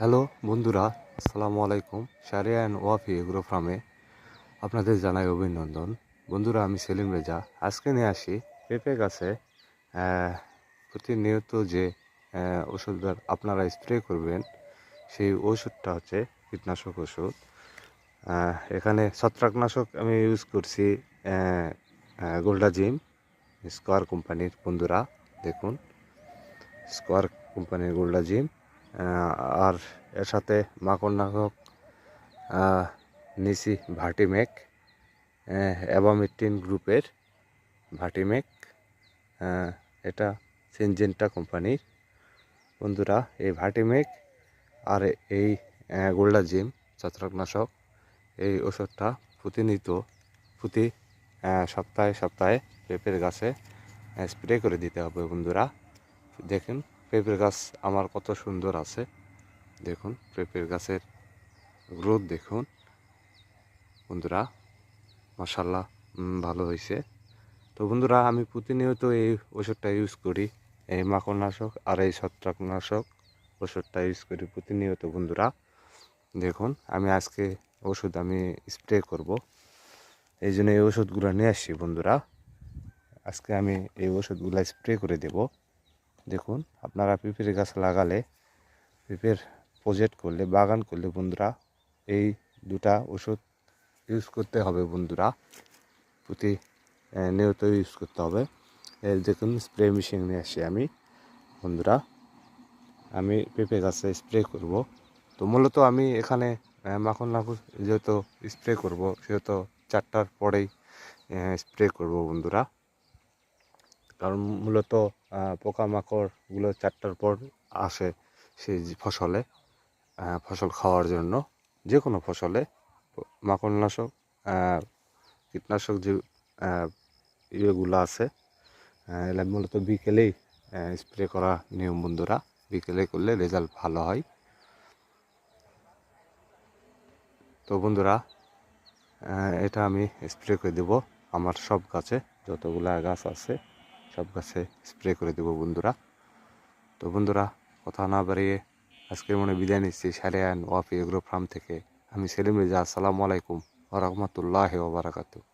Hello বন্ধুরা, আসসালামু আলাইকুম। শারিয়া অ্যান্ড ওয়াফি এগ্রো ফার্মে আপনাদের জানাই অভিনন্দন। বন্ধুরা, আমি সেলিম রেজা। আজকে নিয়ে আসি পেঁপে গাছে প্রতিনিয়ত যে ওষুধ আপনারা স্প্রে করবেন, সেই ওষুধটা হচ্ছে কীটনাশক ওষুধ। এখানে ছত্রাকনাশক আমি ইউজ করছি গোল্ডাজিম স্কোয়ার কোম্পানির। বন্ধুরা দেখুন, স্কোয়ার কোম্পানির গোল্ডাজিম। আর এর সাথে মাকড়নাশক নিছি ভার্টিমেক, অ্যাবামেকটিন গ্রুপের ভার্টিমেক। এটা সিনজেন্টা কোম্পানির। বন্ধুরা, এই ভার্টিমেক আর এই গোল্ডাজিম ছত্রাকনাশক, এই ওষুধটা প্রতি সপ্তাহে সপ্তাহে পেঁপের গাছে স্প্রে করে দিতে হবে। বন্ধুরা দেখুন, পেঁপের গাছ আমার কত সুন্দর আছে। দেখুন পেঁপের গাছের গ্রোথ দেখুন বন্ধুরা, মাশাআল্লাহ ভালো হয়েছে। তো বন্ধুরা, আমি প্রতিনিয়ত এই ওষুধটা ইউজ করি, এই মাকড়নাশক আর এই ছত্রাকনাশক ওষুধটা ইউজ করি প্রতিনিয়ত। বন্ধুরা দেখুন, আমি আজকে ওষুধ আমি স্প্রে করব, এই জন্য এই ওষুধগুলো নিয়ে আসছি। বন্ধুরা আজকে আমি এই ওষুধগুলো স্প্রে করে দেব। দেখুন, আপনারা পেঁপের গাছ লাগালে, পেঁপের প্রজেক্ট করলে, বাগান করলে বন্ধুরা, এই দুটা ওষুধ ইউজ করতে হবে। বন্ধুরা নিয়ত ইউজ করতে হবে। এই দেখুন, স্প্রে মেশিন নিয়ে আসি আমি। বন্ধুরা, আমি পেঁপে গাছে স্প্রে করব। তো মূলত আমি এখানে মাখন যেহেতু স্প্রে করব, সেহেতু 4টার পরেই স্প্রে করব। বন্ধুরা, কারণ মূলত পোকামাকড়গুলো 4টার পর আসে সেই ফসলে, ফসল খাওয়ার জন্য। যে কোনো ফসলে মাকড়নাশক, কীটনাশক যে ইয়েগুলো আছে, এগুলো মূলত বিকেলেই স্প্রে করা নিয়ম। বন্ধুরা বিকেলে করলে রেজাল্ট ভালো হয়। তো বন্ধুরা, এটা আমি স্প্রে করে দেব আমার সব গাছে, যতগুলা গাছ আছে সব গাছে স্প্রে করে দেব। বন্ধুরা, তো বন্ধুরা, কথা না বাড়িয়ে আজকের মনে বিদায় নিচ্ছি sharia and Wafi agro farm থেকে। আমি সেলিম রেজা। আসসালামু আলাইকুম ওয়া রাহমাতুল্লাহি ওয়া বারাকাতুহু।